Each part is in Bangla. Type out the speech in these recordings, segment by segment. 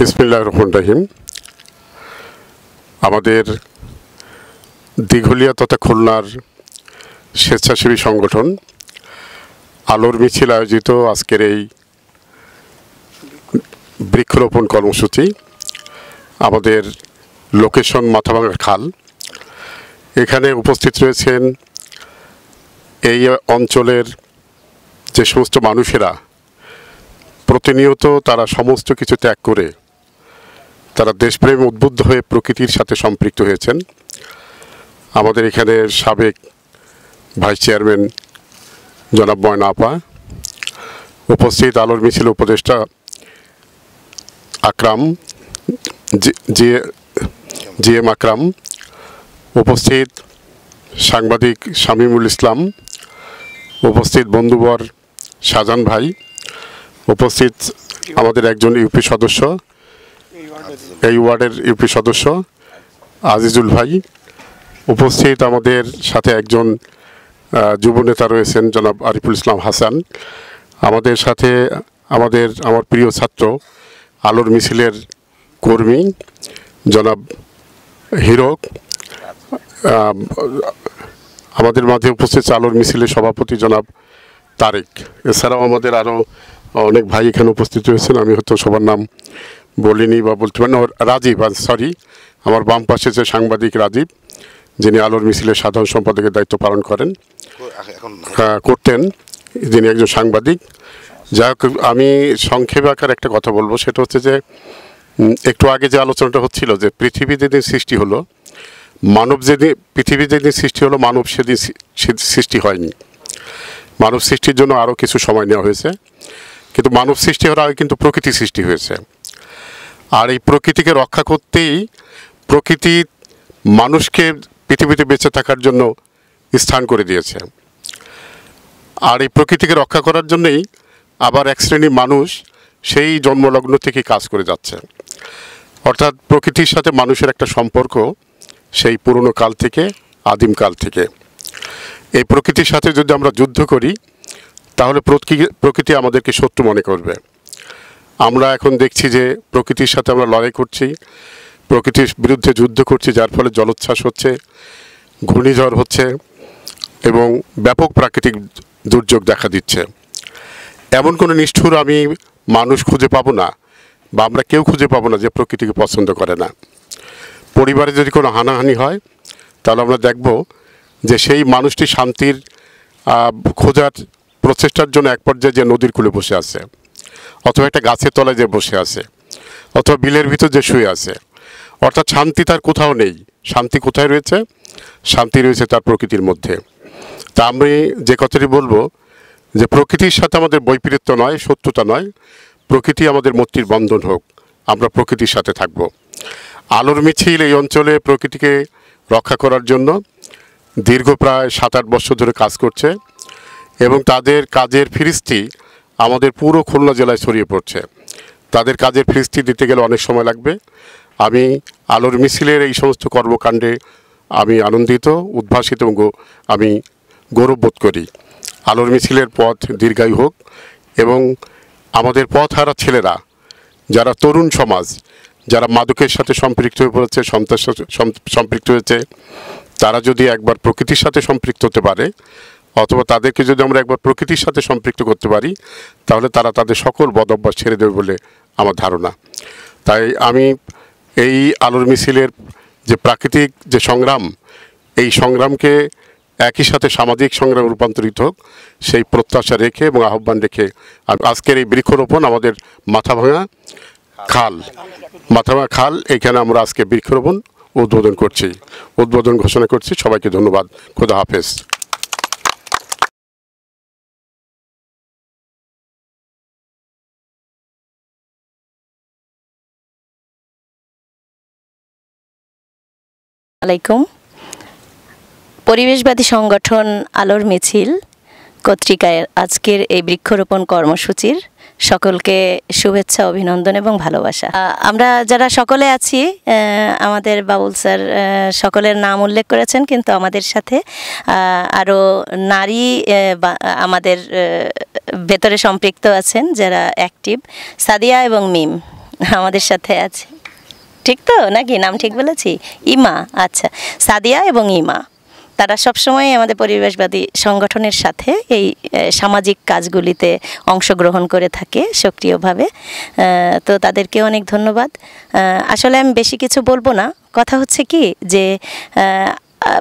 বিসমিল্লাহির রহমানির রহিম। আমাদের দিঘলিয়া তথা খুলনার স্বেচ্ছাসেবী সংগঠন আলোর মিছিল আয়োজিত আজকের এই বৃক্ষরোপণ কর্মসূচি আমাদের লোকেশন মাথাভাঙা খাল। এখানে উপস্থিত রয়েছেন এই অঞ্চলের যে সমস্ত মানুষেরা প্রতিনিয়ত তারা সমস্ত কিছু ত্যাগ করে তারা দেশপ্রেম উদ্বুদ্ধ হয়ে প্রকৃতির সাথে সম্পৃক্ত হয়েছেন। আমাদের এখানে সাবেক ভাইস চেয়ারম্যান জনাব ময়না আপা, উপস্থিত আলোর মিছিল উপদেষ্টা আকরাম জি এম আকরাম, উপস্থিত সাংবাদিক শামীমুল ইসলাম, উপস্থিত বন্ধুবর শাহজাহান ভাই, উপস্থিত আমাদের একজন ইউপি সদস্য, এই ওয়ার্ডের ইউপি সদস্য আজিজুল ভাই, উপস্থিত আমাদের সাথে একজন যুবনেতা রয়েছেন জনাব আরিফুল ইসলাম হাসান, আমাদের সাথে আমার প্রিয় ছাত্র আলোর মিছিলের কর্মী জনাব হিরক, আমাদের মাঝে উপস্থিত আলোর মিছিলের সভাপতি জনাব তারেক। এছাড়াও আমাদের আরও অনেক ভাই এখানে উপস্থিত রয়েছেন, আমি হয়তো সবার নাম বলিনি বা বলতে পারি না। রাজীব, সরি, আমার বাম পাশে যে সাংবাদিক রাজীব, যিনি আলোর মিছিলের সাধারণ সম্পাদকের দায়িত্ব পালন করতেন, যিনি একজন সাংবাদিক। যাই হোক, আমি সংক্ষেপে আকার একটা কথা বলবো, সেটা হচ্ছে যে একটু আগে যে আলোচনাটা হচ্ছিল যে পৃথিবী যেদিন সৃষ্টি হলো, পৃথিবী যেদিন সৃষ্টি হলো মানব সেদিন সৃষ্টি হয়নি। মানব সৃষ্টির জন্য আরও কিছু সময় নেওয়া হয়েছে, কিন্তু মানব সৃষ্টি হওয়ার আগে কিন্তু প্রকৃতি সৃষ্টি হয়েছে। আর এই প্রকৃতিকে রক্ষা করতেই প্রকৃতি মানুষকে পৃথিবীতে বেঁচে থাকার জন্য স্থান করে দিয়েছে। আর এই প্রকৃতিকে রক্ষা করার জন্যই আবার এক শ্রেণীর মানুষ সেই জন্মলগ্ন থেকে কাজ করে যাচ্ছে। অর্থাৎ প্রকৃতির সাথে মানুষের একটা সম্পর্ক সেই পুরনো কাল থেকে, আদিম কাল থেকে। এই প্রকৃতির সাথে যদি আমরা যুদ্ধ করি তাহলে প্রকৃতি আমাদেরকে শত্রু মনে করবে। আমরা এখন দেখছি যে প্রকৃতির সাথে আমরা লড়াই করছি, প্রকৃতির বিরুদ্ধে যুদ্ধ করছি, যার ফলে জলোচ্ছ্বাস হচ্ছে, ঘূর্ণিঝড় হচ্ছে এবং ব্যাপক প্রাকৃতিক দুর্যোগ দেখা দিচ্ছে। এমন কোনো নিষ্ঠুর আমি মানুষ খুঁজে পাবো না, বা আমরা কেউ খুঁজে পাবো না যে প্রকৃতিকে পছন্দ করে না। পরিবারে যদি কোনো হানাহানি হয় তাহলে আমরা দেখব যে সেই মানুষটি শান্তির খোঁজার প্রচেষ্টার জন্য এক পর্যায়ে যে নদীর কূলে বসে আছে, অথবা একটা গাছের তলায় যে বসে আছে, অথবা বিলের ভিতর যে শুয়ে আছে। অর্থাৎ শান্তি তার কোথাও নেই। শান্তি কোথায় রয়েছে? শান্তি রয়েছে তার প্রকৃতির মধ্যে। তা আমি যে কথাটি বলবো যে প্রকৃতির সাথে আমাদের বৈপরীত্য নয়, শত্রুতা নয়, প্রকৃতি আমাদের মৈত্রীর বন্ধন হোক, আমরা প্রকৃতির সাথে থাকব। আলোর মিছিল এই অঞ্চলে প্রকৃতিকে রক্ষা করার জন্য দীর্ঘ প্রায় 7-8 বছর ধরে কাজ করছে এবং তাদের কাজের ফিরিস্তি আমাদের পুরো খুলনা জেলায় ছড়িয়ে পড়ছে। তাদের কাজের ফিরিস্তি দিতে গেলে অনেক সময় লাগবে। আমি আলোর মিছিলের এই সমস্ত কর্মকাণ্ডে আমি আনন্দিত, উদ্ভাসিত এবং আমি গৌরববোধ করি। আলোর মিছিলের পথ দীর্ঘায়ু হোক এবং আমাদের পথহারা ছেলেরা, যারা তরুণ সমাজ, যারা মাদকের সাথে সম্পৃক্ত হয়ে পড়েছে, সন্ত্রাসের সম্পৃক্ত হয়েছে, তারা যদি একবার প্রকৃতির সাথে সম্পৃক্ত হতে পারে, অথবা তাদেরকে যদি আমরা একবার প্রকৃতির সাথে সম্পৃক্ত করতে পারি, তাহলে তারা তাদের সকল বদঅভ্যাস ছেড়ে দেবে বলে আমার ধারণা। তাই আমি এই আলোর মিছিলের যে প্রাকৃতিক যে সংগ্রাম, এই সংগ্রামকে একই সাথে সামাজিক সংগ্রামে রূপান্তরিত হোক, সেই প্রত্যাশা রেখে এবং আহ্বান রেখে আজকের এই বৃক্ষরোপণ আমাদের মাথাভাঙা খাল, এখানে আমরা আজকে বৃক্ষরোপণ উদ্বোধন ঘোষণা করছি। সবাইকে ধন্যবাদ। খোদা হাফেজ। আলাইকুম। পরিবেশবাদী সংগঠন আলোর মিছিল কর্তৃক আজকের এই বৃক্ষরোপণ কর্মসূচির সকলকে শুভেচ্ছা, অভিনন্দন এবং ভালোবাসা। আমরা যারা সকলে আছি, আমাদের বাবুল স্যার সকলের নাম উল্লেখ করেছেন, কিন্তু আমাদের সাথে আরও নারী আমাদের ভেতরে সম্পৃক্ত আছেন যারা অ্যাক্টিভ, সাদিয়া এবং মিম। আমাদের সাথে আছে, ঠিক তো নাকি? নাম ঠিক বলেছি? ইমা। আচ্ছা, সাদিয়া এবং ইমা, তারা সবসময় আমাদের পরিবেশবাদী সংগঠনের সাথে এই সামাজিক কাজগুলিতে অংশগ্রহণ করে থাকে সক্রিয়ভাবে। তো তাদেরকে অনেক ধন্যবাদ। আসলে আমি বেশি কিছু বলবো না, কথা হচ্ছে কি যে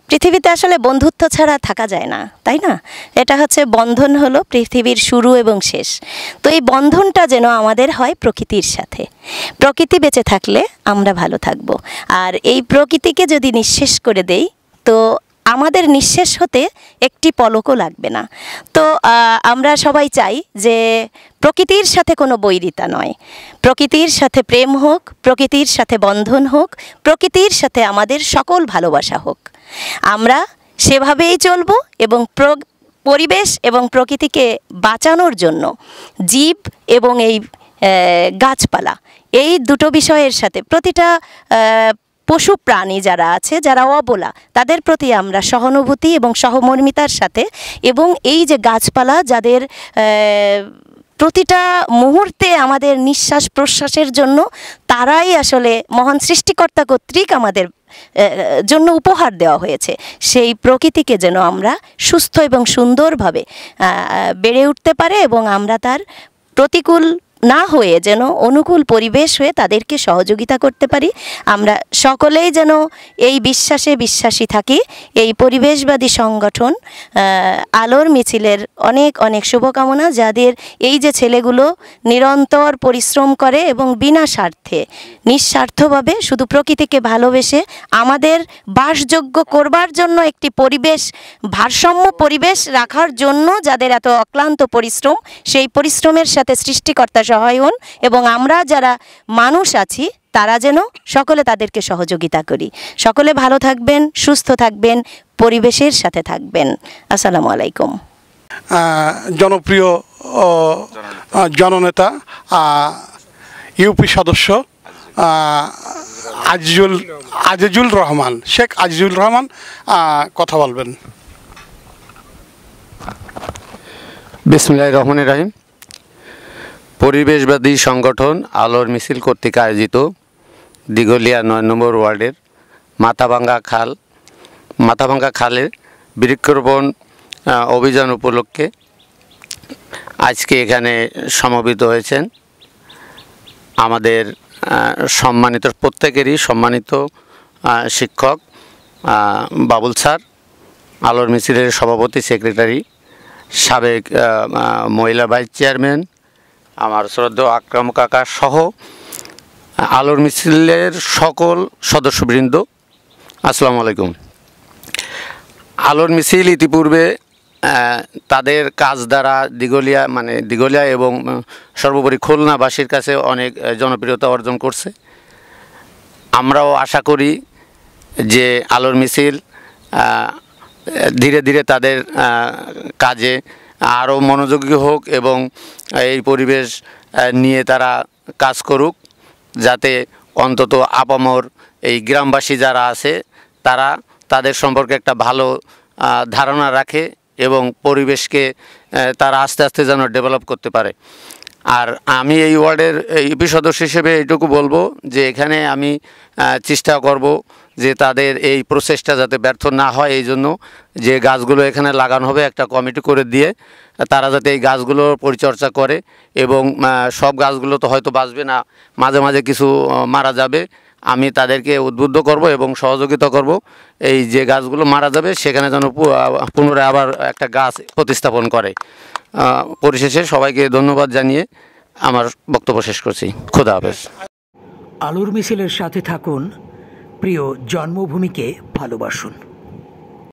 পৃথিবীতে আসলে বন্ধুত্ব ছাড়া থাকা যায় না, তাই না? এটা হচ্ছে বন্ধন, হলো পৃথিবীর শুরু এবং শেষ। তো এই বন্ধনটা যেন আমাদের হয় প্রকৃতির সাথে। প্রকৃতি বেঁচে থাকলে আমরা ভালো থাকবো, আর এই প্রকৃতিকে যদি নিঃশেষ করে দেই তো আমাদের নিঃশেষ হতে একটি পলকও লাগবে না। তো আমরা সবাই চাই যে প্রকৃতির সাথে কোনো বৈরিতা নয়, প্রকৃতির সাথে প্রেম হোক, প্রকৃতির সাথে বন্ধন হোক, প্রকৃতির সাথে আমাদের সকল ভালোবাসা হোক। আমরা সেভাবেই চলব এবং পরিবেশ এবং প্রকৃতিকে বাঁচানোর জন্য জীব এবং এই গাছপালা, এই দুটো বিষয়ের সাথে প্রতিটা পশু প্রাণী যারা আছে, যারা অবলা, তাদের প্রতি আমরা সহানুভূতি এবং সহমর্মিতার সাথে, এবং এই যে গাছপালা যাদের প্রতিটা মুহূর্তে আমাদের নিঃশ্বাস প্রশ্বাসের জন্য তারাই আসলে মহান সৃষ্টিকর্তা কর্তৃক আমাদের জন্য উপহার দেওয়া হয়েছে, সেই প্রকৃতিকে যেন আমরা সুস্থ এবং সুন্দরভাবে বেড়ে উঠতে পারে এবং আমরা তার প্রতিকূল না হয়ে যেন অনুকূল পরিবেশ হয়ে তাদেরকে সহযোগিতা করতে পারি। আমরা সকলেই যেন এই বিশ্বাসে বিশ্বাসী থাকি। এই পরিবেশবাদী সংগঠন আলোর মিছিলের অনেক অনেক শুভকামনা, যাদের এই যে ছেলেগুলো নিরন্তর পরিশ্রম করে এবং বিনা স্বার্থে নিঃস্বার্থভাবে শুধু প্রকৃতিকে ভালোবেসে আমাদের বাসযোগ্য করবার জন্য একটি পরিবেশ, ভারসাম্য পরিবেশ রাখার জন্য যাদের এত অক্লান্ত পরিশ্রম, সেই পরিশ্রমের সাথে সৃষ্টিকর্তা সহায় হন এবং আমরা যারা মানুষ আছি তারা যেন সকলে তাদেরকে সহযোগিতা করি। সকলে ভালো থাকবেন, সুস্থ থাকবেন, পরিবেশের সাথে থাকবেন। আসসালামু আলাইকুম। জনপ্রিয় জননেতা, ইউপি সদস্য আজিজুল রহমান, শেখ আজিজুল রহমান কথা বলবেন। বিসমিল্লাহির রহমানির রহিম। পরিবেশবাদী সংগঠন আলোর মিছিল কর্তৃক আয়োজিত দিঘলিয়া ৯ নম্বর ওয়ার্ডের মাথাভাঙ্গা খালের বৃক্ষরোপণ অভিযান উপলক্ষে আজকে এখানে সমবেত হয়েছেন আমাদের সম্মানিত, প্রত্যেকেরই সম্মানিত শিক্ষক বাবুল স্যার, আলোর মিছিলের সভাপতি সেক্রেটারি, সাবেক মহিলা ভাইস চেয়ারম্যান আমার শ্রদ্ধেয় আকরাম কাকা সহ আলোর মিছিলের সকল সদস্যবৃন্দ, আসসালামু আলাইকুম। আলোর মিছিল ইতিপূর্বে তাদের কাজ দ্বারা দিঘলিয়া এবং সর্বোপরি খুলনাবাসীর কাছে অনেক জনপ্রিয়তা অর্জন করছে। আমরাও আশা করি যে আলোর মিছিল ধীরে ধীরে তাদের কাজে আরও মনোযোগী হোক এবং এই পরিবেশ নিয়ে তারা কাজ করুক, যাতে অন্তত আপামর এই গ্রামবাসী যারা আছে তারা তাদের সম্পর্কে একটা ভালো ধারণা রাখে এবং পরিবেশকে তারা আস্তে আস্তে যেন ডেভেলপ করতে পারে। আর আমি এই ওয়ার্ডের ইউপি সদস্য হিসেবে এইটুকু বলবো যে এখানে আমি চেষ্টা করব যে তাদের এই প্রচেষ্টা যাতে ব্যর্থ না হয়, এই জন্য যে গাছগুলো এখানে লাগানো হবে একটা কমিটি করে দিয়ে তারা যাতে এই গাছগুলোর পরিচর্যা করে এবং সব গাছগুলো তো হয়তো বাঁচবে না, মাঝে মাঝে কিছু মারা যাবে, আমি তাদেরকে উদ্বুদ্ধ করব এবং সহযোগিতা করব এই যে গাছগুলো মারা যাবে সেখানে যেন পুনরায় আবার একটা গাছ প্রতিস্থাপন করে। পরিশেষে সবাইকে ধন্যবাদ জানিয়ে আমার বক্তব্য শেষ করছি। খোদা হাফেজ। আলোর মিছিলের সাথে থাকুন, প্রিয় জন্মভূমিকে ভালোবাসুন।